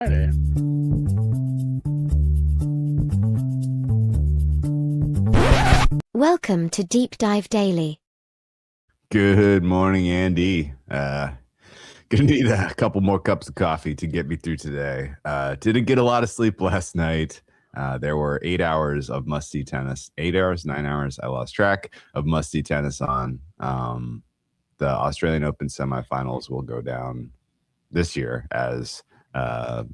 Friday. Welcome to Deep Dive Daily. Good morning, Andy. Gonna need a couple more cups of coffee to get me through today. Didn't get a lot of sleep last night. There were 8 hours of must-see tennis. 8 hours, 9 hours. I lost track of must-see tennis on. The Australian Open semifinals will go down this year as kind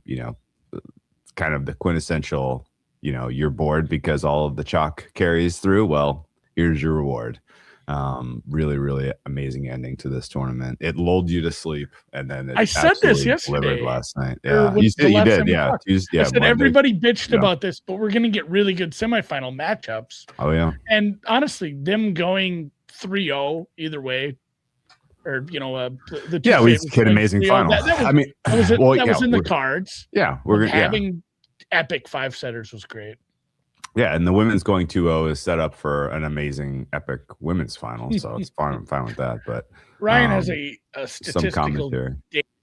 of the quintessential. You're bored because all of the chalk carries through. Well, here's your reward. Really, really amazing ending to this tournament. It lulled you to sleep, and then I said this yesterday last night. Yeah, you did. Yeah, I said Monday. Everybody bitched about this, but we're gonna get really good semifinal matchups. Oh yeah, and honestly, them going 3-0 either way, or the two we had an amazing final. That was in the cards. Yeah, we're having epic 5-setters was great. Yeah, and the women's going 2-0 is set up for an amazing epic women's final, so it's fine. I'm fine with that. But Ryan has a statistical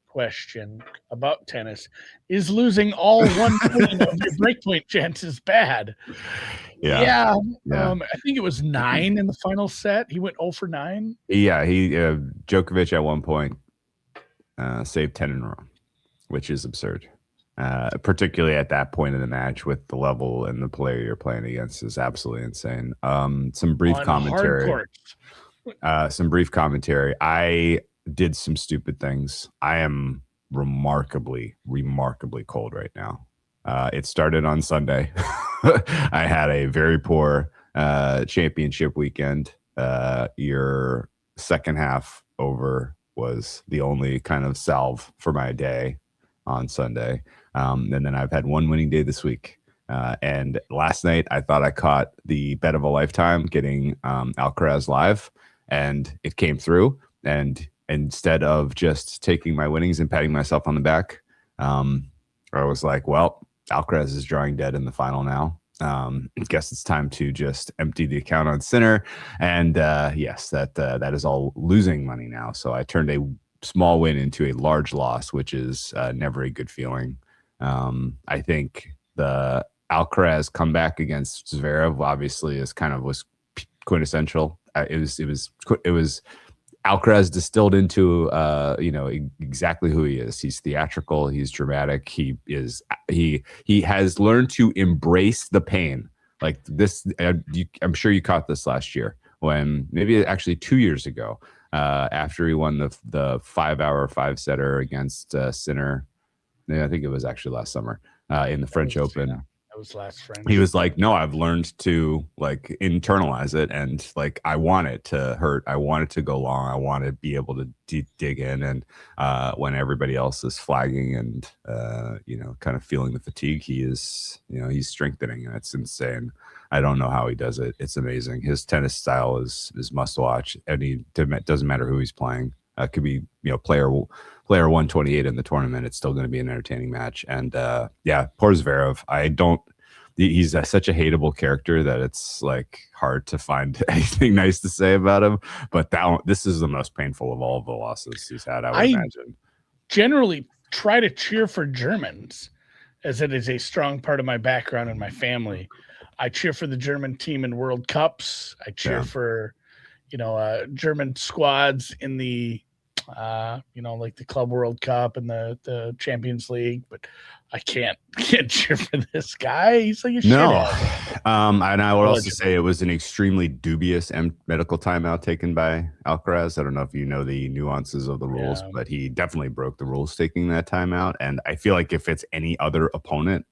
question about tennis. Is losing all 1 point of your breakpoint chances bad? Yeah. I think it was 9 in the final set. He went 0 for 9. Yeah, Djokovic at one point saved 10 in a row, which is absurd. Particularly at that point in the match with the level and the player you're playing against is absolutely insane. Some brief commentary. I did some stupid things. I am remarkably cold right now. It started on Sunday. I had a very poor championship weekend. Your second half over was the only kind of salve for my day on Sunday. And then I've had one winning day this week. And last night I thought I caught the bet of a lifetime getting Alcaraz live, and it came through. And instead of just taking my winnings and patting myself on the back, I was like, well, Alcaraz is drawing dead in the final now. I guess it's time to just empty the account on Sinner. And yes, that is all losing money now. So I turned a small win into a large loss, which is never a good feeling. I think the Alcaraz comeback against Zverev obviously was quintessential. It was Alcaraz distilled into exactly who he is. He's theatrical. He's dramatic. He has learned to embrace the pain. Like this, I'm sure you caught this last year, when maybe actually 2 years ago, after he won the 5-hour 5-setter against Sinner. I think it was actually last summer in the French Open. Yeah, that was last French. He was like, no, I've learned to internalize it, and I want it to hurt. I want it to go long. I want to be able to dig in. And when everybody else is flagging and, kind of feeling the fatigue, he's strengthening, and it's insane. I don't know how he does it. It's amazing. His tennis style is must watch. And it doesn't matter who he's playing. Could be, player 128 in the tournament. It's still going to be an entertaining match. And poor Zverev. He's such a hateable character that it's like hard to find anything nice to say about him. But this is the most painful of all of the losses he's had, I would imagine. Generally try to cheer for Germans, as it is a strong part of my background and my family. I cheer for the German team in World Cups. I cheer for German squads in the like the Club World Cup and the Champions League, but I can't cheer for this guy. He's like a shithead. And I would also say it was an extremely dubious medical timeout taken by Alcaraz. I don't know if you know the nuances of the rules, but he definitely broke the rules taking that timeout. And I feel like if it's any other opponent,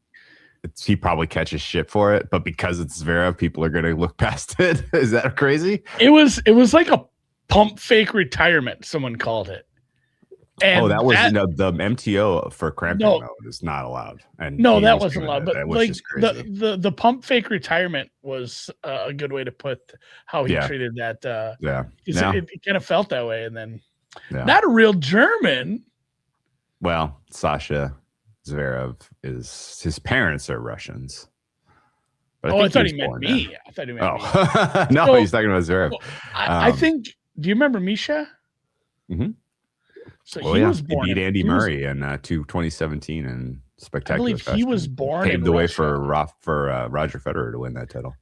he probably catches shit for it, but because it's Zverev, people are going to look past it. Is that crazy? It was like a pump fake retirement, someone called it. And that was the MTO for cramping mode is not allowed. And that wasn't allowed. But like the pump fake retirement was a good way to put how he treated that. It kind of felt that way, and then not a real German. Well, Sasha Zverev his parents are Russians. But I thought he meant me. There. I thought he meant me. No, he's talking about Zverev. I think. Do you remember Misha? Mm-hmm. So he was born. He beat Andy Murray in 2017 in spectacular. I believe he was born paved in the way Russia. for Roger Federer to win that title.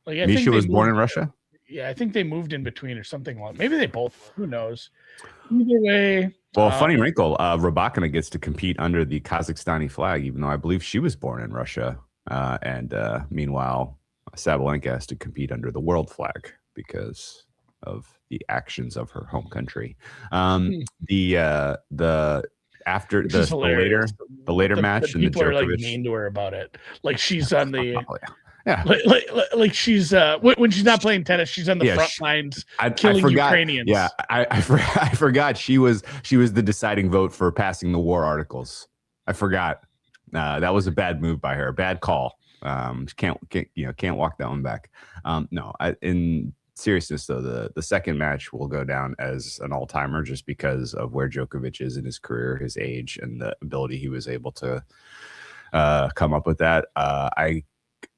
Like Misha was born in Russia. Yeah, I think they moved in between or something. Maybe they both. Who knows? Either way. Well, funny wrinkle. Rybakina gets to compete under the Kazakhstani flag, even though I believe she was born in Russia. And meanwhile, Sabalenka has to compete under the world flag because of the actions of her home country. The later match, and people the are like Djokovic. mean to her about it. Like she's on the. Oh, yeah. Like she's when she's not playing tennis, she's on the front lines killing Ukrainians. Yeah, I forgot she was the deciding vote for passing the war articles. I forgot. That was a bad move by her, a bad call. Can't walk that one back. No, in seriousness though, the second match will go down as an all-timer just because of where Djokovic is in his career, his age, and the ability he was able to come up with that. I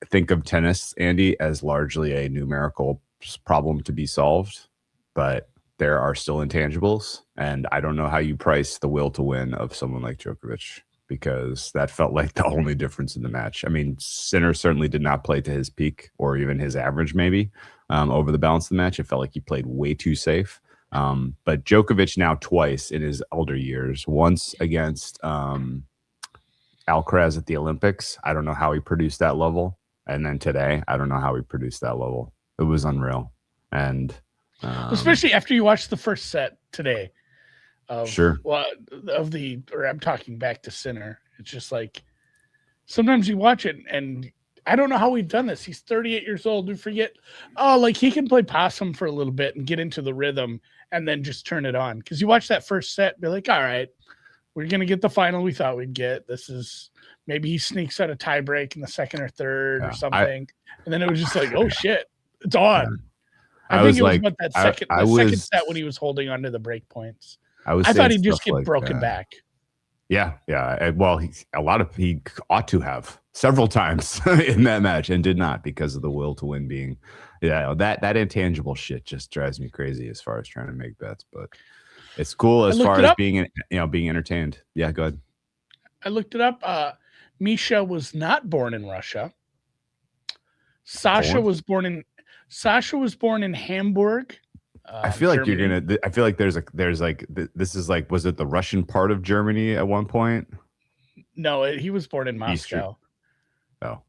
think of tennis, Andy, as largely a numerical problem to be solved, but there are still intangibles, and I don't know how you price the will to win of someone like Djokovic, because that felt like the only difference in the match. I mean, Sinner certainly did not play to his peak or even his average, maybe over the balance of the match. It felt like he played way too safe. But Djokovic now twice in his older years, once against Alcaraz at the Olympics. I don't know how he produced that level. And then today, I don't know how he produced that level. It was unreal. And especially after you watched the first set today. Sure. Or I'm talking back to Sinner. It's just like sometimes you watch it and I don't know how we've done this. He's 38 years old. We forget, like he can play possum for a little bit and get into the rhythm and then just turn it on. Because you watch that first set, be like, all right, we're going to get the final we thought we'd get. This is maybe he sneaks out a tie break in the second or third or something. And then it was just like, oh shit, it's on. I think it was about that second set when he was holding onto the break points. I thought he'd just get broken back. Yeah. Well, he ought to have several times in that match and did not, because of the will to win being, that intangible shit just drives me crazy as far as trying to make bets. But it's cool as far as being entertained. Yeah, go ahead. I looked it up. Misha was not born in Russia. Sasha was born in Hamburg. I feel like Germany. I feel like there's this is like, was it the Russian part of Germany at one point? No, he was born in Moscow. Oh.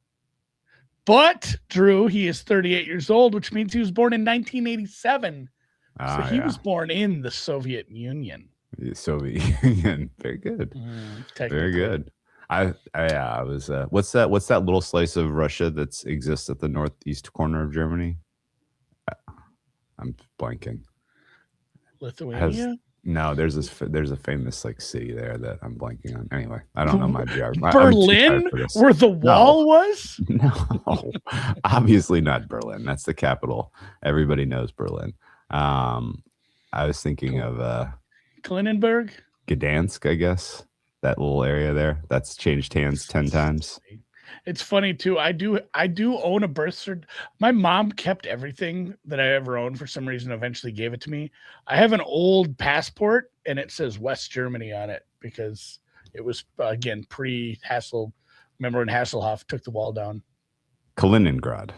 But Drew, he is 38 years old, which means he was born in 1987. So he was born in the Soviet Union. The Soviet Union. Very good. Very good. I was what's that little slice of Russia that exists at the northeast corner of Germany? I'm blanking. Lithuania? No, there's a famous like city there that I'm blanking on. Anyway, I don't know my geography. Berlin, where the wall was? No, obviously not Berlin. That's the capital. Everybody knows Berlin. I was thinking of Klinenberg, Gdansk, I guess. That little area there. That's changed hands 10 times. It's funny too. I do own a birth certificate. My mom kept everything that I ever owned for some reason. Eventually gave it to me. I have an old passport and it says West Germany on it because it was again pre-Hassel. Remember when Hasselhoff took the wall down? Kaliningrad.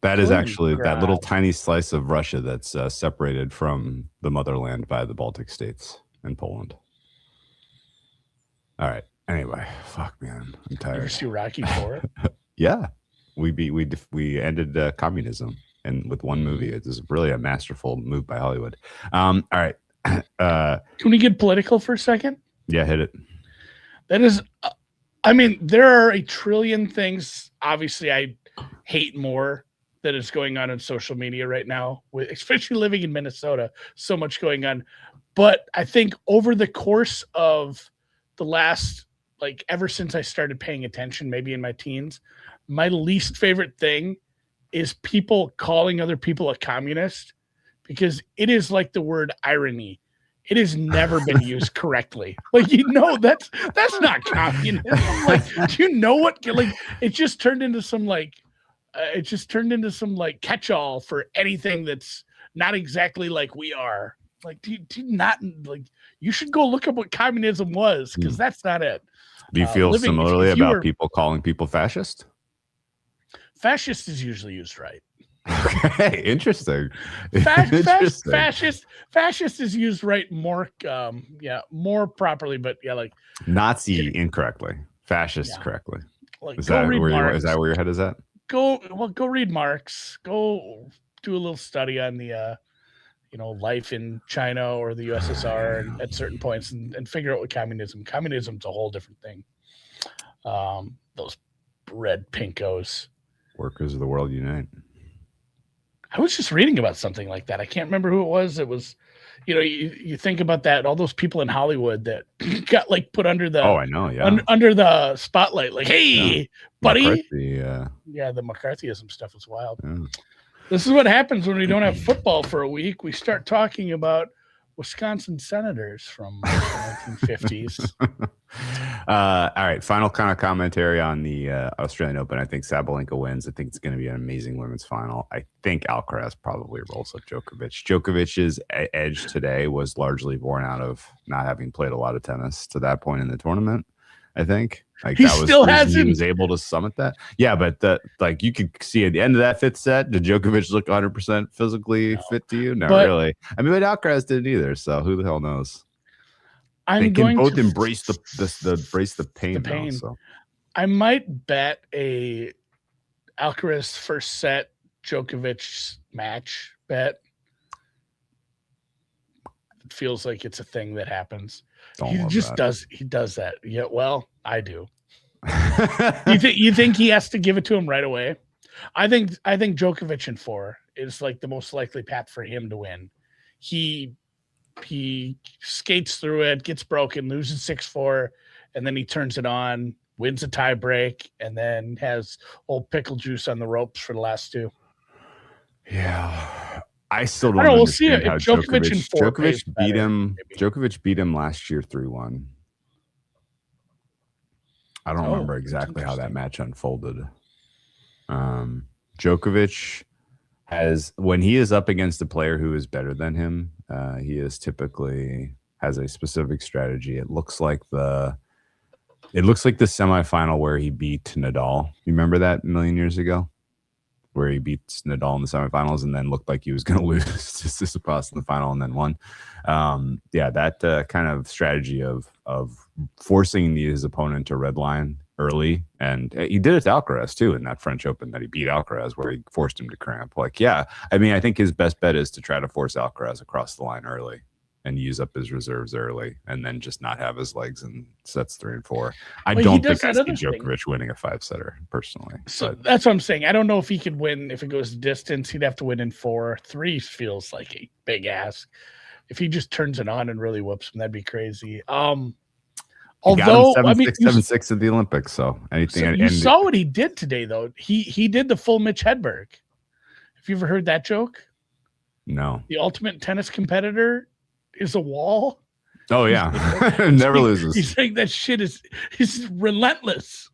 That is actually that little tiny slice of Russia that's separated from the motherland by the Baltic states and Poland. All right. Anyway, fuck, man, I'm tired. You ever see Rocky IV? Yeah, we ended communism, and with one movie, it is really a masterful move by Hollywood. All right, can we get political for a second? Yeah, hit it. That is, I mean, there are a trillion things. Obviously, I hate more that is going on in social media right now, especially living in Minnesota. So much going on, but I think over the course of the last, like ever since I started paying attention, maybe in my teens, my least favorite thing is people calling other people a communist, because it is like the word irony. It has never been used correctly. Like, that's not communism. Like, do you know what? Like, it just turned into some catch-all for anything that's not exactly like we are. Like, do you not like? You should go look up what communism was, because that's not it. Do you feel Living, similarly if you about were people calling people fascist? fascist is usually used right. Okay, interesting. Fascist is used right more, more properly, but yeah, like Nazi incorrectly, fascist yeah, correctly. like Is go that read where Marx. is that where your head is at? Go read Marx. Go do a little study on the life in China or the USSR Yeah. at certain points and figure out what communism's a whole different thing. Those red pinkos. Workers of the world unite. I was just reading about something like that. I can't remember who it was. It was, you think about that, all those people in Hollywood that got like put under Oh, the I know. Yeah. under the spotlight, like, hey, Yeah. buddy. McCarthy, Yeah, the McCarthyism stuff is wild. yeah. This is what happens when we don't have football for a week. We start talking about Wisconsin Senators from the 1950s. All right. Final kind of commentary on the Australian Open. I think Sabalenka wins. I think it's going to be an amazing women's final. I think Alcaraz probably rolls up Djokovic. Djokovic's edge today was largely born out of not having played a lot of tennis to that point in the tournament. I think He still hasn't. He was able to summit that. Yeah, but you could see at the end of that fifth set, did Djokovic look 100% physically fit to you? Not really. I mean, but Alcaraz didn't either. So who the hell knows? They can both embrace the pain. Though, so I might bet a Alcaraz first set Djokovic match bet. It feels like it's a thing that happens. He does that. Yeah, well, I do. You think he has to give it to him right away? I think Djokovic in 4 is like the most likely path for him to win. He skates through it, gets broken, loses 6-4, and then he turns it on, wins a tie break, and then has old pickle juice on the ropes for the last 2. Yeah. I still don't know. understand We'll see how Djokovic in 4 Djokovic beat him. Djokovic beat him last year 3-1. I don't remember exactly how that match unfolded. Djokovic when he is up against a player who is better than him, he is typically has a specific strategy. It looks like the semifinal where he beat Nadal. You remember that a million years ago? Where he beats Nadal in the semifinals and then looked like he was going to lose to Tsitsipas in the final and then won. That kind of strategy of forcing his opponent to redline early, and he did it to Alcaraz too in that French Open that he beat Alcaraz, where he forced him to cramp. I think his best bet is to try to force Alcaraz across the line early and use up his reserves early, and then just not have his legs in sets 3 and 4. I don't think I see Djokovic winning a 5-setter personally. So that's what I'm saying. I don't know if he could win if it goes distance. He'd have to win in 4. 3 feels like a big ask. If he just turns it on and really whoops him, that'd be crazy. Although 7-6 at the Olympics, so anything. You saw what he did today, though. He did the full Mitch Hedberg. Have you ever heard that joke? No. The ultimate tennis competitor is a wall. Oh yeah, never loses. He's saying that shit is relentless.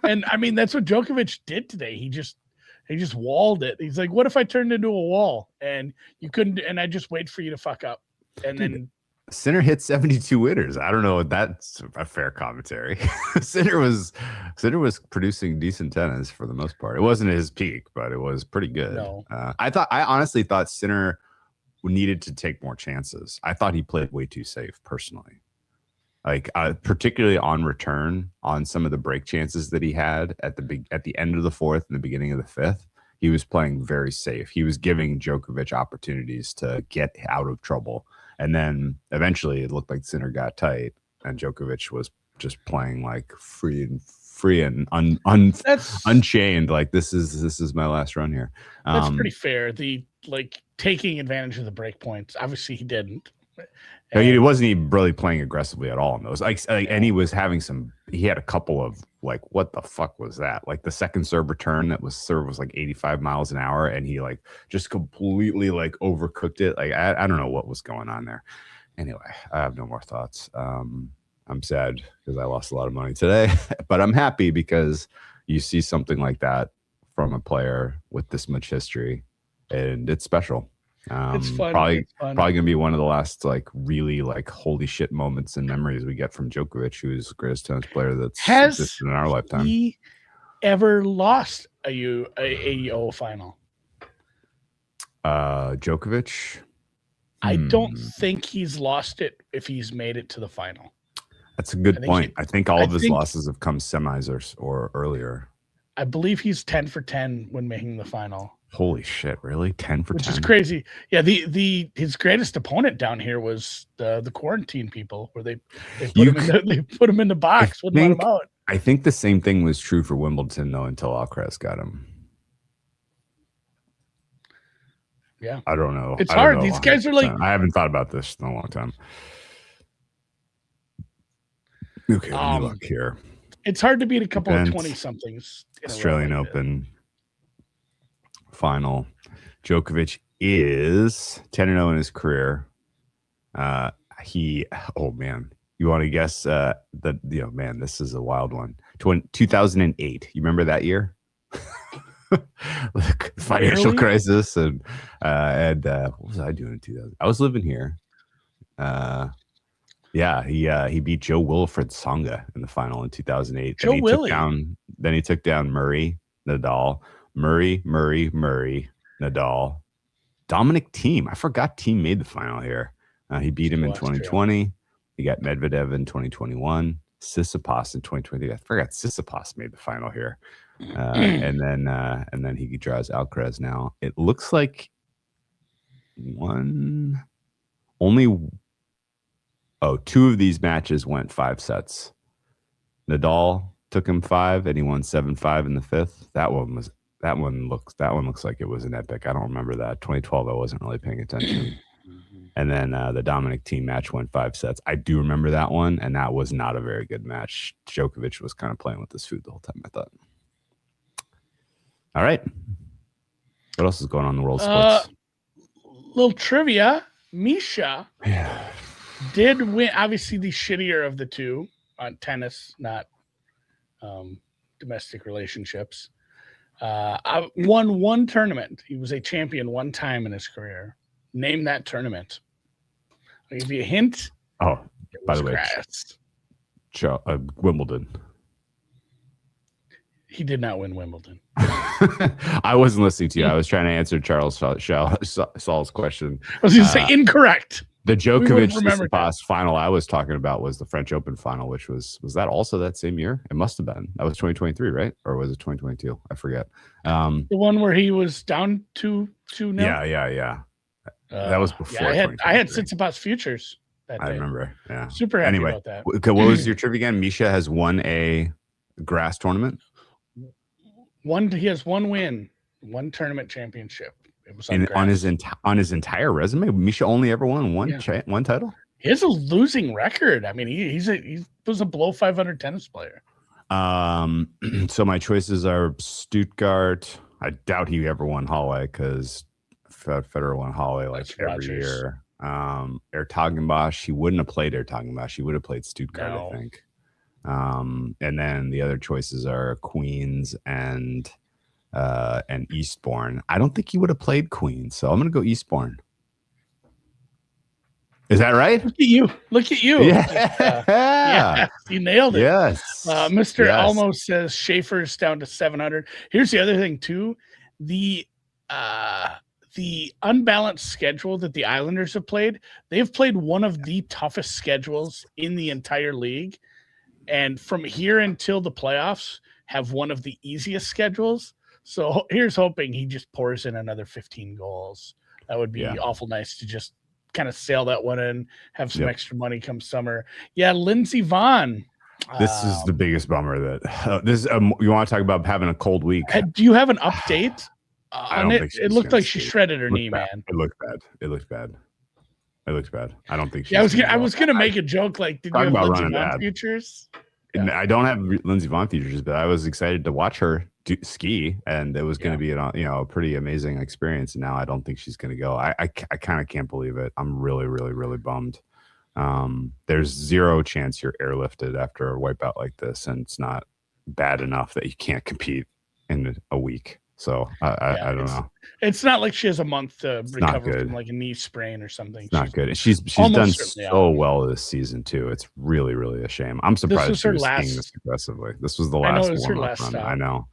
And I mean that's what Djokovic did today. He just walled it. He's like, what if I turned into a wall and you couldn't? And I just wait for you to fuck up, and then. Sinner hit 72 winners. I don't know if that's a fair commentary. Sinner was producing decent tennis for the most part. It wasn't his peak, but it was pretty good. No. I honestly thought Sinner needed to take more chances. I thought he played way too safe personally. Like particularly on return on some of the break chances that he had at the end of the 4th and the beginning of the 5th. He was playing very safe. He was giving Djokovic opportunities to get out of trouble. And then eventually it looked like Sinner got tight and Djokovic was just playing like free and unchained. Like this is my last run here. That's pretty fair. The taking advantage of the break points. Obviously he didn't. He wasn't really playing aggressively at all in those. And he was having he had a couple of what the fuck was that? Like the second serve return was 85 miles an hour, and he just completely overcooked it. I don't know what was going on there. Anyway, I have no more thoughts. I'm sad because I lost a lot of money today, but I'm happy because you see something like that from a player with this much history, and it's special. It's fun. Probably It's fun. gonna be one of the last like really like holy shit moments and memories we get from Djokovic, who's the greatest tennis player that's existed in our lifetime. He ever lost a AO final? Djokovic. I don't think he's lost it if he's made it to the final. That's a good point. I think all of his losses have come semis or earlier. I believe he's 10 for 10 when making the final. Holy shit! Really, 10 for 10, which is crazy. Yeah, his greatest opponent down here was the quarantine people, where they put him in the box, wouldn't let him out. I think the same thing was true for Wimbledon though, until Alcaraz got him. Yeah, I don't know. It's hard. These guys are like. I haven't thought about this in a long time. Okay, let me look here. It's hard to beat a couple of 20-somethings. Australian Open final. Djokovic is 10-0 in his career. Oh man, you want to guess man, this is a wild one. 2008. You remember that year? Financial crisis and what was I doing in 2000? I was living here. He beat Joe Wilfred Tsonga in the final in 2008. Then he took down Murray, Nadal, Nadal, Dominic Thiem. I forgot Thiem made the final here. He beat him in 2020. He got Medvedev in 2021. Tsitsipas in 2020. I forgot Tsitsipas made the final here. And then he draws Alcaraz now. It looks like two of these matches went 5 sets. Nadal took him 5 and he won 7-5 in the 5th. That one looks like it was an epic. I don't remember that. 2012, I wasn't really paying attention. And then the Dominic Thiem match went 5 sets. I do remember that one, and that was not a very good match. Djokovic was kind of playing with his food the whole time, I thought. All right. What else is going on in the world of sports? Little trivia. Misha did win, obviously the shittier of the two on tennis, not domestic relationships. Won one tournament. He was a champion one time in his career. Name that tournament. I'll give you a hint. Oh, by the way, Wimbledon. He did not win Wimbledon. I wasn't listening to you. I was trying to answer Charles Saul's question. I was going to say incorrect. The Djokovic-Tsitsipas final I was talking about was the French Open final, which was that also that same year? It must have been. That was 2023, right? Or was it 2022? I forget. The one where he was down 2-0? Yeah. That was before. I had Tsitsipas futures that day. I remember. Yeah. Super happy about that. Okay, what was your trivia again? Misha has won a grass tournament. He has one win, one tournament championship. It was on his entire resume. Misha only ever won one title. He has a losing record. I mean, he was a below 500 tennis player. So my choices are Stuttgart. I doubt he ever won Halle because Federer won Halle every year. Ertagenbosch, he wouldn't have played Ertagenbosch. He would have played Stuttgart, I think. And then the other choices are Queens and Eastbourne. I don't think he would have played Queens, so I'm going to go Eastbourne. Is that right? Look at you. Yeah. You nailed it. Yes. Mr. Almost says Schaefer's down to 700. Here's the other thing too. The unbalanced schedule that the Islanders have played, they've played one of the toughest schedules in the entire league. And from here until the playoffs have one of the easiest schedules. So here's hoping he just pours in another 15 goals. That would be awful nice to just kind of sail that one in, have some extra money come summer. Yeah, Lindsey Vonn. This is the biggest bummer that you want to talk about having a cold week. Do you have an update on it? It looked like she shredded her knee, man. It looked bad. I don't think. I was gonna make a joke like, did you have Lindsey Vonn futures? Yeah. I don't have Lindsey Vonn futures, but I was excited to watch her ski, and it was going to be a pretty amazing experience. And now I don't think she's going to go. I kind of can't believe it. I'm really, really, really bummed. There's zero chance you're airlifted after a wipeout like this, and it's not bad enough that you can't compete in a week. So I don't know. It's not like she has a month to recover good. from like a knee sprain or something. It's not good. She's done so out. well this season too. It's really, really a shame. I'm surprised she was skiing this aggressively. This was the last warm-up run. I know.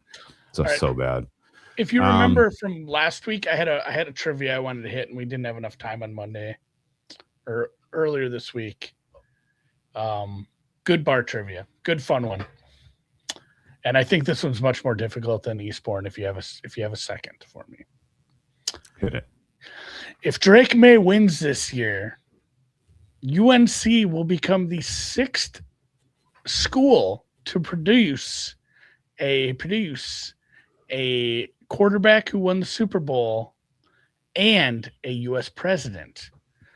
So bad. If you remember from last week, I had a trivia I wanted to hit, and we didn't have enough time on Monday or earlier this week. Good bar trivia, good fun one. And I think this one's much more difficult than Eastbourne. If you have a second for me, hit it. If Drake May wins this year, UNC will become the 6th school to produce a quarterback who won the Super Bowl and a U.S. president.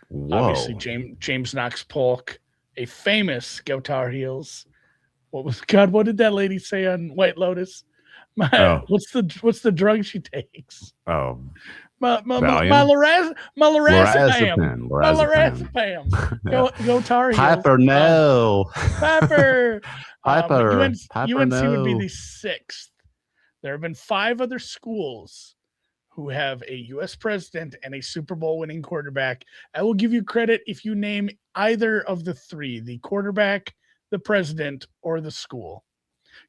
Whoa. Obviously, James Knox Polk, a famous Go Tar Heels. What did that lady say on White Lotus? What's the drug she takes? Oh, Lorazepam. Go Tar Heels. Piper, no. Piper. Piper. UNC would be the 6th. There have been 5 other schools who have a U.S. president and a Super Bowl winning quarterback. I will give you credit if you name either of the 3, the quarterback, the president, or the school,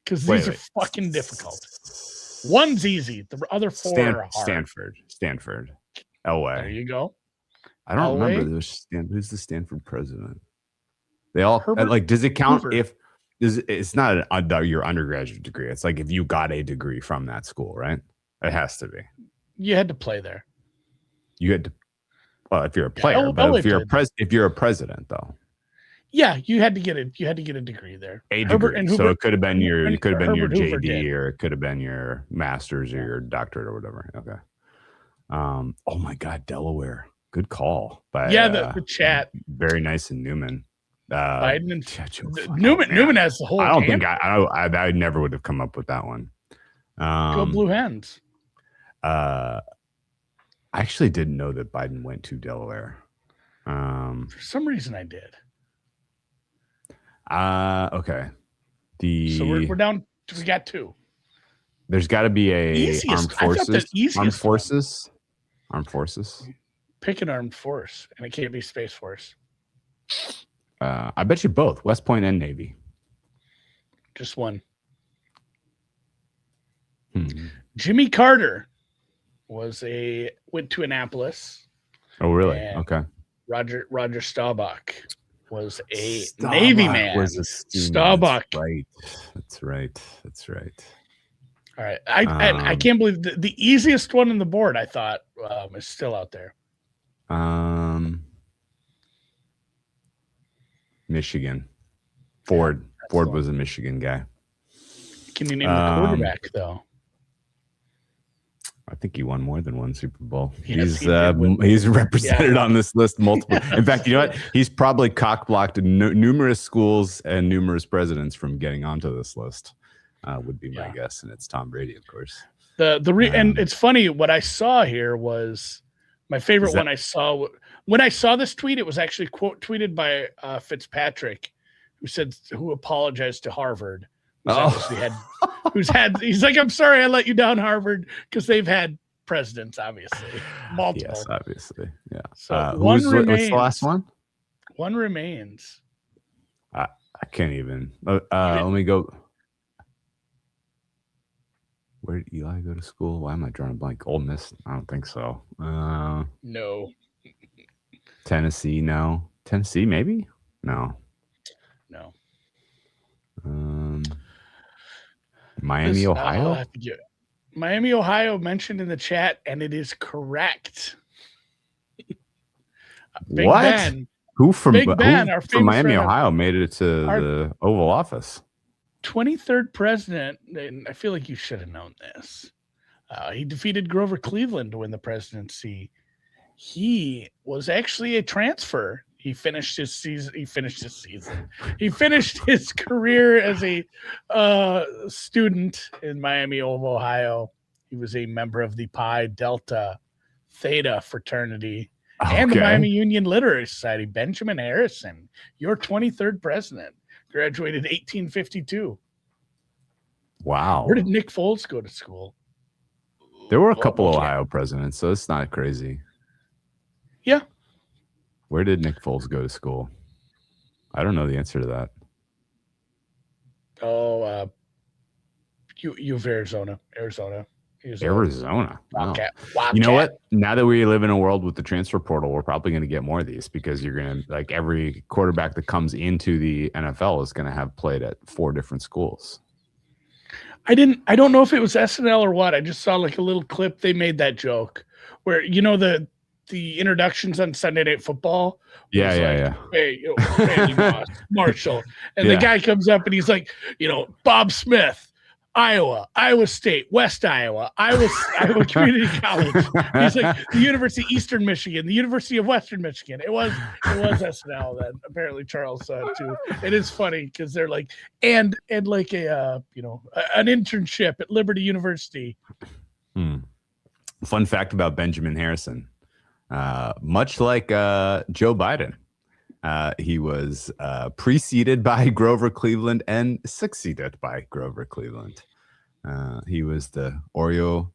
because these are fucking difficult. One's easy. The other 4 are hard. Stanford. LA. There you go. I don't remember who's the Stanford president. They all does it count Hoover. If it's not your undergraduate degree? It's like if you got a degree from that school, right? It has to be. You had to play there. You had to. Well, if you're a player, but if you're a president, though. Yeah, you had to get it. You had to get a degree there. A degree. So it could have been your JD, or it could have been your master's or your doctorate or whatever. Okay. Oh my God, Delaware. Good call. The chat. Very nice and Newman. Biden and Newman has the whole. I never would have come up with that one. Go Blue Hens. I actually didn't know that Biden went to Delaware. For some reason, I did. Okay. So we're down. We got 2. There's got to be a armed forces. Pick an armed force, and it can't be Space Force. I bet you both West Point and Navy. Just one. Jimmy Carter went to Annapolis. Oh, really? Okay. Roger Staubach was a Navy man. Staubach. That's right. All right. I can't believe the easiest one on the board, I thought, is still out there. Michigan. Ford was a Michigan guy. Can you name the quarterback, though? I think he won more than one Super Bowl. Yes, he's represented on this list multiple. In fact, you know what? He's probably cock-blocked numerous schools and numerous presidents from getting onto this list. Would be my guess, and it's Tom Brady, of course. And it's funny. What I saw here was my favorite one. I saw when I saw this tweet. It was actually quote tweeted by Fitzpatrick, who apologized to Harvard. He's like, I'm sorry I let you down, Harvard, because they've had presidents, obviously, multiple. Yes, obviously, yeah. So what's the last one? One remains. I can't even. Let me go. Where did Eli go to school? Why am I drawing a blank? Ole Miss? I don't think so. No. Tennessee? No. Tennessee? Maybe? No. Miami, Ohio? Miami, Ohio mentioned in the chat, and it is correct. Big what? Ben, who from Miami, Ohio made it to the Oval Office? 23rd president, and I feel like you should have known this. He defeated Grover Cleveland to win the presidency. He was actually a transfer. He finished his season. He finished his career as a student in Miami, Ohio. He was a member of the Pi Delta Theta fraternity and the Miami Union Literary Society. Benjamin Harrison, your 23rd president, graduated 1852. Wow. Where did Nick Foles go to school? There were a couple Okay. Ohio presidents, so it's not crazy. Yeah. Where did Nick Foles go to school? I don't know the answer to that. Oh, U of Arizona. He was a Arizona. Wow. Wildcat. You know what? Now that we live in a world with the transfer portal, we're probably going to get more of these because you're going to, like, every quarterback that comes into the NFL is going to have played at 4 different schools. I don't know if it was SNL or what. I just saw like a little clip. They made that joke where, the introductions on Sunday Night Football. Yeah. Hey, Randy Moss, Marshall. And the guy comes up and he's like, Bob Smith, Iowa State, West Iowa Community College. He's like the University of Eastern Michigan, the University of Western Michigan. It was SNL then. Apparently Charles saw it too. It is funny because they're like, and like an internship at Liberty University. Fun fact about Benjamin Harrison. Much like Joe Biden, he was preceded by Grover Cleveland and succeeded by Grover Cleveland. He was the Oreo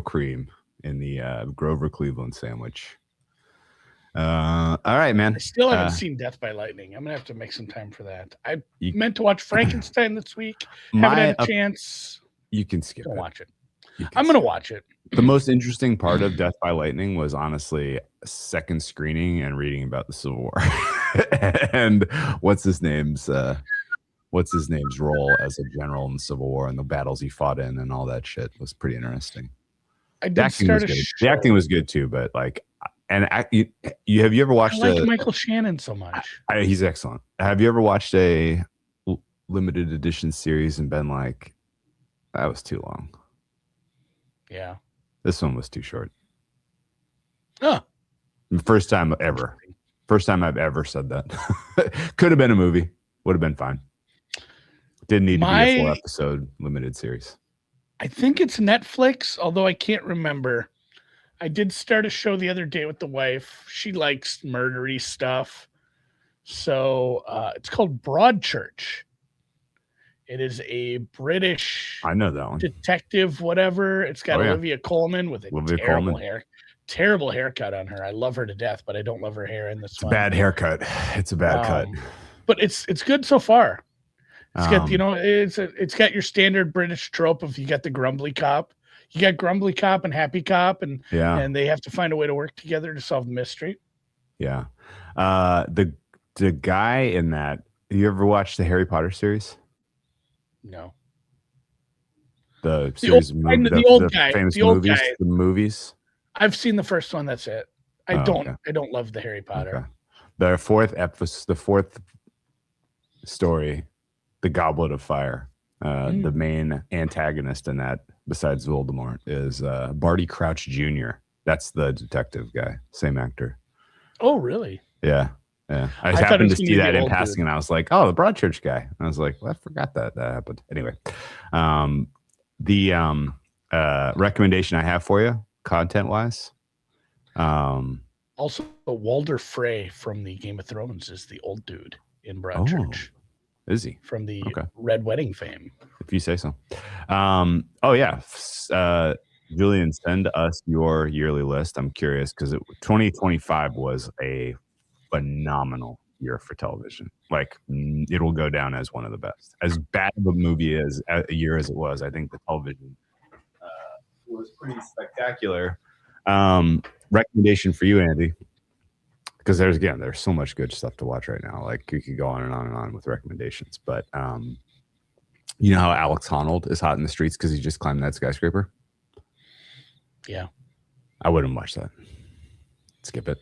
cream in the Grover Cleveland sandwich. All right, man. I still haven't seen Death by Lightning. I'm gonna have to make some time for that. I meant to watch Frankenstein this week. Haven't had a chance. You can skip it. Watch it. I'm gonna watch it. The most interesting part of Death by Lightning was honestly second screening and reading about the Civil War and what's his name's role as a general in the Civil War and the battles he fought in and all that shit was pretty interesting. The acting was good too, but like, and have you ever watched? I like Michael Shannon so much. He's excellent. Have you ever watched a limited edition series and been like, that was too long? Yeah. This one was too short. Oh. First time I've ever said that. Could have been a movie. Would have been fine. Didn't need to be a 4-episode limited series. I think it's Netflix, although I can't remember. I did start a show the other day with the wife. She likes murdery stuff. So it's called Broadchurch. It is a British I know that one. detective, whatever. It's got Olivia Colman with a terrible haircut on her. I love her to death, but I don't love her hair in this one. Bad haircut. It's a bad cut. But it's good so far. It's got it's got your standard British trope of you got the grumbly cop. You got grumbly cop and happy cop, and they have to find a way to work together to solve the mystery. Yeah. The guy in that, you ever watched the Harry Potter series? No. The series, the old guy, famous the old movies, guy. the movies. I've seen the first one. That's it. I don't love the Harry Potter. Okay. The fourth story, The Goblet of Fire. The main antagonist in that, besides Voldemort, is Barty Crouch Jr. That's the detective guy, same actor. Oh, really? Yeah. Yeah, I happened to see that in passing, and I was like, "Oh, the Broadchurch guy." And I was like, "Well, I forgot that happened." Anyway, the recommendation I have for you, content-wise, also Walder Frey from the Game of Thrones is the old dude in Broadchurch. Oh, is he from the Red Wedding fame? If you say so. Julian, send us your yearly list. I'm curious because 2025 was a phenomenal year for television. Like, it'll go down as one of the best. As bad of a movie as a year as it was, I think the television was pretty spectacular. Recommendation for you, Andy, because there's so much good stuff to watch right now. Like, you could go on and on and on with recommendations, but you know how Alex Honnold is hot in the streets because he just climbed that skyscraper? Yeah, I wouldn't watch that. Skip it.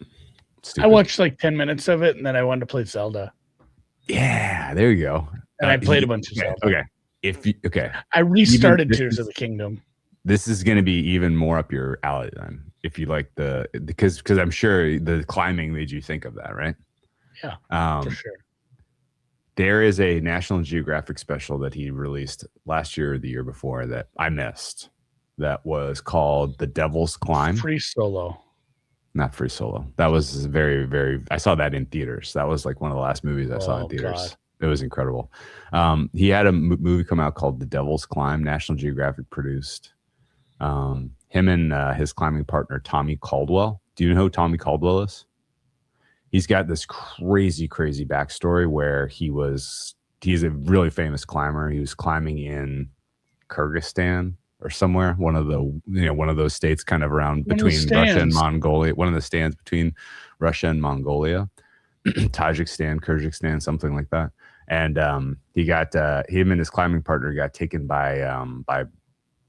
Stupid. I watched like 10 minutes of it, and then I wanted to play Zelda. Yeah, there you go. And I played a bunch of Zelda. Okay. I restarted Tears of the Kingdom. This is going to be even more up your alley then. If you like because I'm sure the climbing made you think of that, right? Yeah, for sure. There is a National Geographic special that he released last year or the year before that I missed. That was called The Devil's Climb. Free Solo. Not Free Solo. That was very, very. I saw that in theaters. That was like one of the last movies I saw in theaters. God. It was incredible. He had a movie come out called The Devil's Climb. National Geographic produced. Him and his climbing partner Tommy Caldwell. Do you know who Tommy Caldwell is? He's got this crazy backstory where he's a really famous climber. He was climbing in Kyrgyzstan or somewhere, one of those states kind of around between Russia and Mongolia, one of the stands between Russia and Mongolia, Tajikistan, Kyrgyzstan, something like that. And he got him and his climbing partner got taken by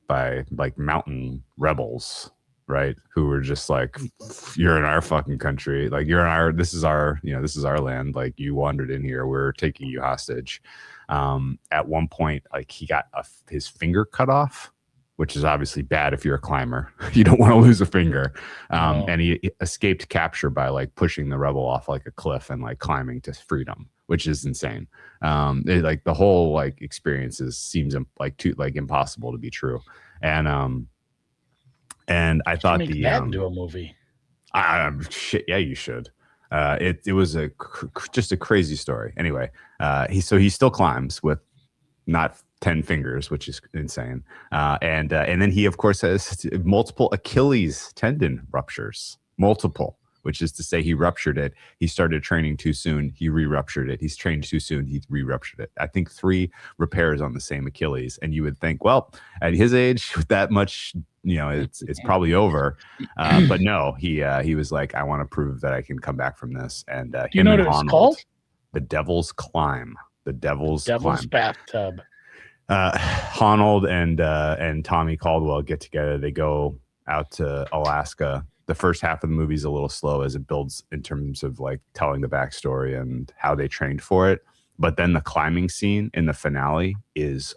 like mountain rebels, right? Who were just like, you're in our fucking country, like this is our land, like you wandered in here, we're taking you hostage. At one point, like he got his finger cut off, which is obviously bad if you're a climber. You don't want to lose a finger. And he escaped capture by like pushing the rebel off like a cliff and like climbing to freedom, which is insane. Like the whole like experiences seems like impossible to be true. And I thought make that into a movie. Shit, yeah, you should. It was just a crazy story. Anyway, he still climbs with not 10 fingers, which is insane. And then he of course has multiple Achilles tendon ruptures, multiple, which is to say he ruptured it. He started training too soon. He re-ruptured it. He's trained too soon. He re-ruptured it. I think 3 repairs on the same Achilles. And you would think, well, at his age, with that much, it's probably over. But no, he was like, I want to prove that I can come back from this. And do you know what it's called? The Devil's Climb. The Devil's Climb. Bathtub. Honnold and Tommy Caldwell get together. They go out to Alaska. The first half of the movie is a little slow as it builds in terms of like telling the backstory and how they trained for it. But then the climbing scene in the finale is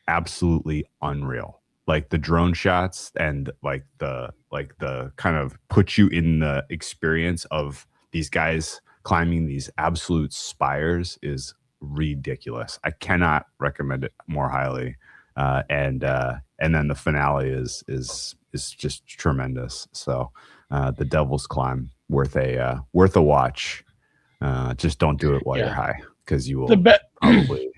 absolutely unreal. Like the drone shots and like the kind of put you in the experience of these guys climbing these absolute spires is ridiculous. I cannot recommend it more highly. And then the finale is just tremendous. So the Devil's Climb, worth a watch. Just don't do it while you're high, because you will probably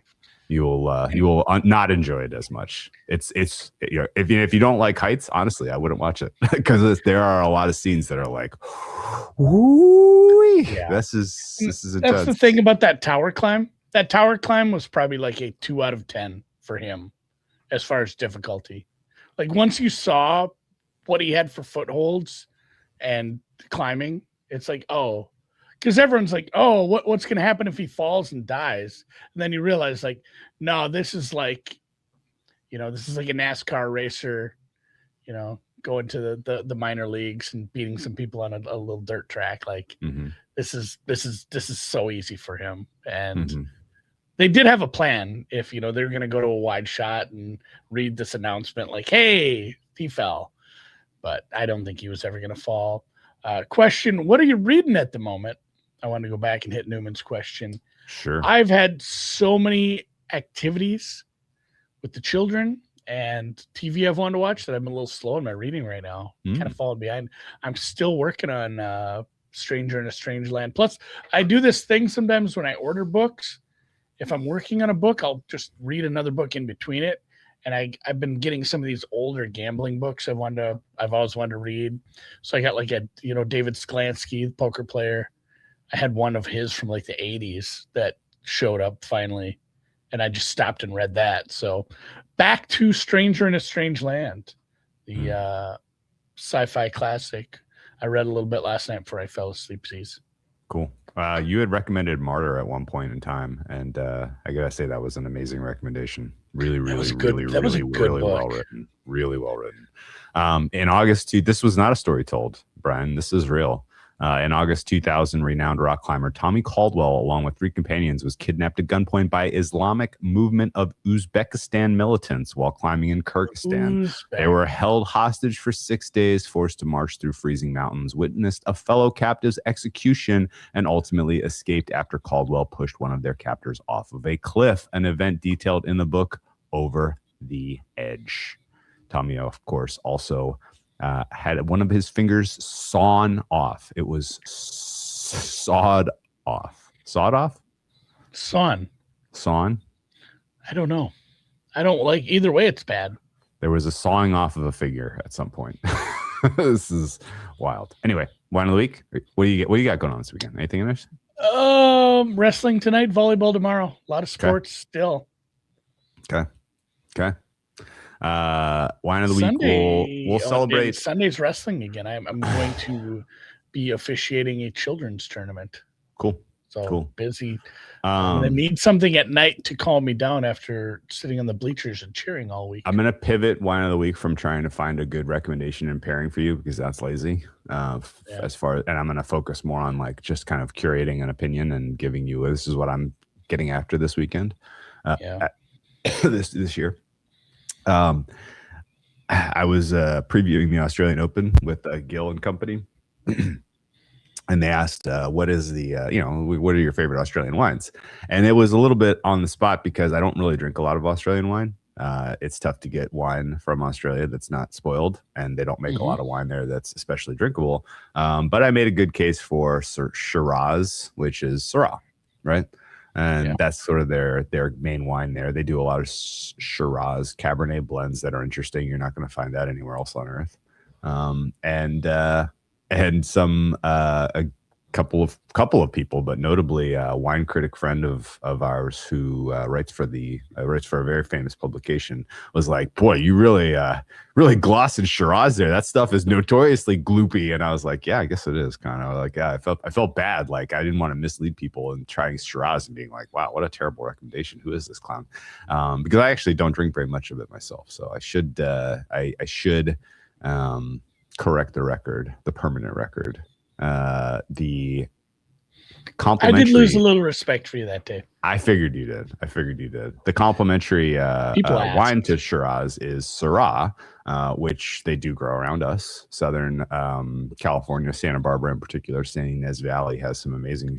you will not enjoy it as much. It's if you don't like heights, honestly, I wouldn't watch it, because there are a lot of scenes that are like, ooh, this is intense. That's the thing about that tower climb. That tower climb was probably like a 2 out of 10 for him as far as difficulty. Like once you saw what he had for footholds and climbing, it's like, oh, because everyone's like, oh, what's going to happen if he falls and dies? And then you realize, like, no, this is like a NASCAR racer, going to the minor leagues and beating some people on a little dirt track. Like this is so easy for him. And they did have a plan. If they're going to go to a wide shot and read this announcement, like, hey, he fell, but I don't think he was ever going to fall. Question: what are you reading at the moment? I want to go back and hit Newman's question. Sure. I've had so many activities with the children and TV I've wanted to watch that I'm a little slow in my reading right now. Kind of falling behind. I'm still working on Stranger in a Strange Land. Plus, I do this thing sometimes when I order books. If I'm working on a book, I'll just read another book in between it. And I've been getting some of these older gambling books I've always wanted to read. So I got like David Sklansky, the poker player. I had one of his from like the 80s that showed up finally, and I just stopped and read that. So back to Stranger in a Strange Land, the sci-fi classic. I read a little bit last night before I fell asleep. Cool. You had recommended Martyr at one point in time, and I gotta say that was an amazing recommendation. Really well written. Really well written. In August, this was not a story told, Brian. This is real. In August 2000, renowned rock climber Tommy Caldwell, along with 3 companions, was kidnapped at gunpoint by Islamic Movement of Uzbekistan militants while climbing in Kyrgyzstan. They were held hostage for 6 days, forced to march through freezing mountains, witnessed a fellow captive's execution, and ultimately escaped after Caldwell pushed one of their captors off of a cliff, an event detailed in the book Over the Edge. Tommy, of course, also had one of his fingers sawn off. It was sawed off. Sawed off? Sawn. Sawn? I don't know. I don't like either way. It's bad. There was a sawing off of a figure at some point. This is wild. Anyway, wine of the week. What do you got going on this weekend? Anything interesting? Wrestling tonight, volleyball tomorrow. A lot of sports still. Okay. Wine of the Sunday, week. We'll celebrate. Sunday's wrestling again. I'm going to be officiating a children's tournament. Cool. So cool. Busy. I need something at night to calm me down after sitting on the bleachers and cheering all week. I'm going to pivot wine of the week from trying to find a good recommendation and pairing for you because that's lazy. And I'm going to focus more on like just kind of curating an opinion and giving you, this is what I'm getting after this weekend. This year. I was previewing the Australian Open with Gill and company. And they asked, what is the, what are your favorite Australian wines? And it was a little bit on the spot because I don't really drink a lot of Australian wine. It's tough to get wine from Australia that's not spoiled, and they don't make a lot of wine there that's especially drinkable. But I made a good case for Shiraz, which is Syrah, right? And that's sort of their main wine there. They do a lot of Shiraz Cabernet blends that are interesting. You're not going to find that anywhere else on earth. And some a couple of people, but notably a wine critic friend of ours who writes for a very famous publication, was like, "Boy, you really glossed Shiraz there. That stuff is notoriously gloopy." And I was like, "Yeah, I guess it is kind of like, yeah." I felt bad, like I didn't want to mislead people in trying Shiraz and being like, "Wow, what a terrible recommendation. Who is this clown?" Because I actually don't drink very much of it myself, so I should correct the permanent record. The complimentary. I did lose a little respect for you that day. I figured you did. The complimentary wine to Shiraz is Syrah, which they do grow around us. Southern California, Santa Barbara in particular, San Ynez Valley has some amazing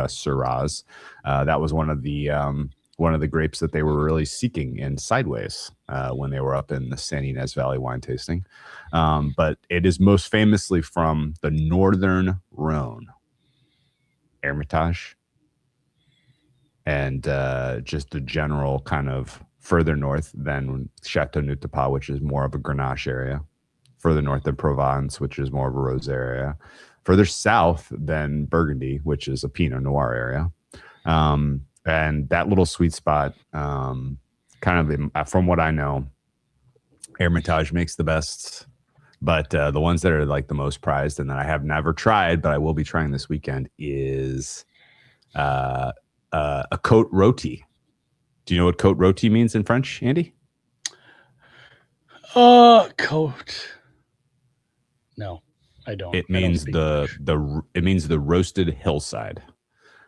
Syrahs. That was one of the grapes that they were really seeking in Sideways when they were up in the San Ynez Valley wine tasting. But it is most famously from the Northern Rhone, Hermitage, and just the general kind of further north than Chateau Nutepa, which is more of a Grenache area, further north than Provence, which is more of a Rosé area, further south than Burgundy, which is a Pinot Noir area. And that little sweet spot, kind of from what I know, Hermitage makes the best. But the ones that are like the most prized and that I have never tried, but I will be trying this weekend, is a Côte Rôtie. Do you know what Côte Rôtie means in French, Andy? Côte. No, I don't. It means it means the roasted hillside.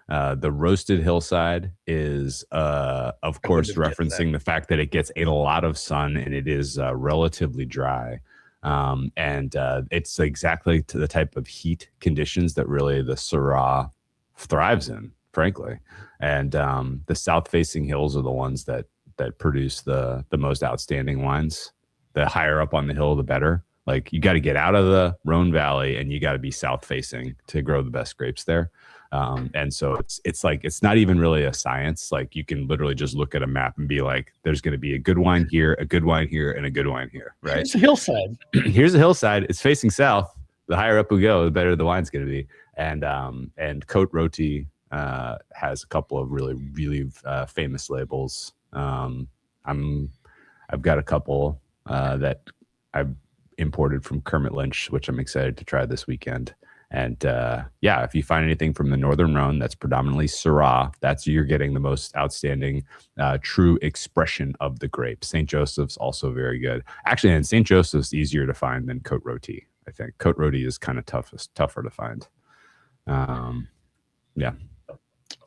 The roasted hillside is, of course, referencing the fact that it gets a lot of sun and it is relatively dry. And it's exactly to the type of heat conditions that really the Syrah thrives in, frankly. And the south-facing hills are the ones that produce the most outstanding wines. The higher up on the hill, the better. Like, you got to get out of the Rhone Valley and you got to be south-facing to grow the best grapes there. And so it's like, it's not even really a science. Like, you can literally just look at a map and be like, there's going to be a good wine here, a good wine here, and a good wine here, right? Here's a hillside. Here's a hillside. It's facing south. The higher up we go, the better the wine's going to be. And Côte Rôtie has a couple of really, really famous labels. I've got a couple that I've imported from Kermit Lynch, which I'm excited to try this weekend. And if you find anything from the Northern Rhone that's predominantly Syrah, you're getting the most outstanding true expression of the grape. St. Joseph's also very good. Actually, and St. Joseph's easier to find than Côte Rôtie. I think Côte Rôtie is kind of tougher to find.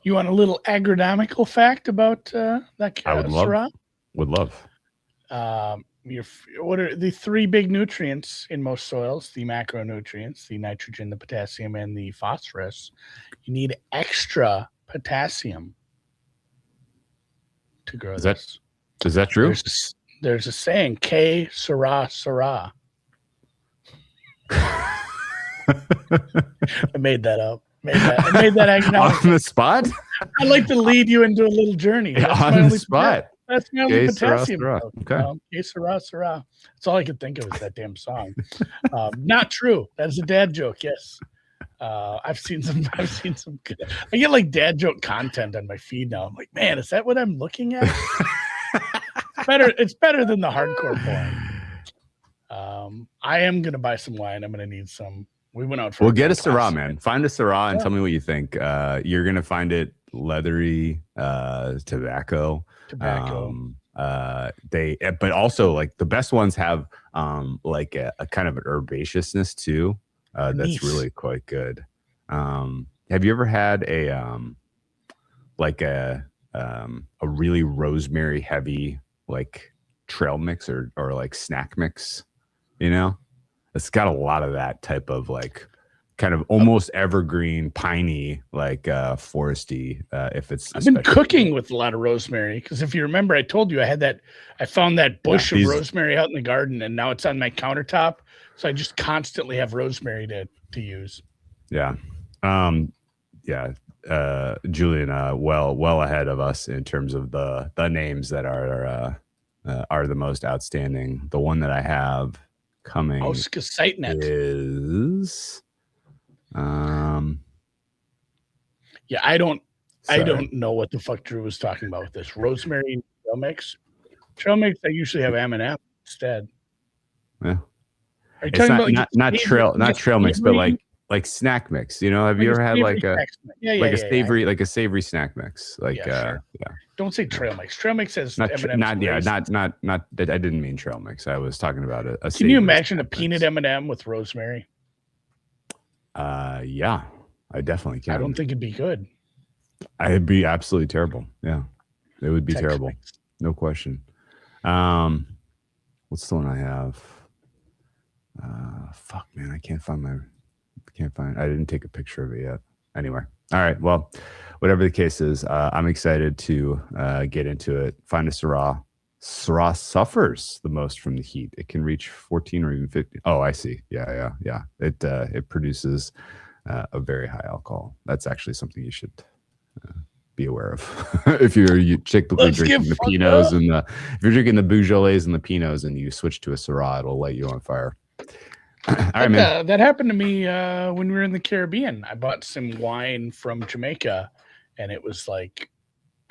You want a little agronomical fact about that Syrah? Would love. What are the three big nutrients in most soils? The macronutrients, the nitrogen, the potassium, and the phosphorus. You need extra potassium to grow this. Is that true? There's a saying, K Syrah Syrah. I made that up. I made that agronomical. On the spot? I'd like to lead you into a little journey. On the spot. That's my only Okay, potassium Syrah. joke. Okay. Okay, Syrah, Syrah. That's all I could think of is that damn song. Not true. That is a dad joke. Yes. I've seen some good. I get like dad joke content on my feed now. I'm like, man, is that what I'm looking at? It's better than the hardcore porn. I am gonna buy some wine. I'm gonna need some. We went out for. We'll get a Syrah, man. Find a Syrah and tell me what you think. You're gonna find it leathery, tobacco. But also like the best ones have like a kind of an herbaceousness too. That's really quite good. Have you ever had a really rosemary heavy like trail mix or like snack mix? You know, it's got a lot of that type of like kind of almost evergreen, piney, like foresty. If it's I've been cooking with a lot of rosemary because if you remember, I told you I found that bush of rosemary out in the garden, and now it's on my countertop. So I just constantly have rosemary to use. Yeah. Julian, well ahead of us in terms of the names that are the most outstanding. The one that I have coming is I don't know what the fuck Drew was talking about with this rosemary and trail mix. Trail mix, I usually have M&M instead. Yeah. Are you talking about not trail mix, but like snack mix? You know, have you ever had like a savory snack mix? Like sure. Don't say trail mix. Trail mix has not. I didn't mean trail mix. I was talking about a. Can you imagine a peanut M&M with rosemary? Yeah, I definitely can. I don't think it'd be good. It'd be absolutely terrible. Yeah, it would be terrible. Mix. No question. What's the one I have? Fuck, man, I can't find. I didn't take a picture of it yet. Anyway, all right. Well, whatever the case is, I'm excited to get into it. Find a Syrah. Syrah suffers the most from the heat. It can reach 14 or even 15. Oh, I see. Yeah. It produces a very high alcohol. That's actually something you should be aware of. If you're typically drinking the Pinots if you're drinking the Beaujolais and the Pinots and you switch to a Syrah, it'll light you on fire. All right, man. That happened to me when we were in the Caribbean. I bought some wine from Jamaica, and it was like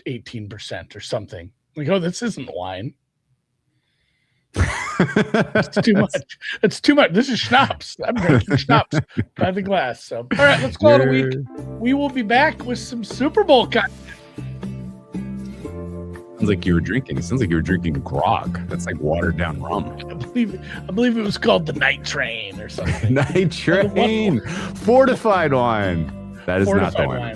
18% or something. Like, oh, this isn't wine. It's too much. It's too much. This is schnapps. I'm drinking schnapps by the glass. So, all right, let's call it a week. We will be back with some Super Bowl content. Sounds like you were drinking. It sounds like you were drinking grog. That's like watered down rum. I believe it was called the Night Train or something. Night Train, fortified wine. That is not the wine.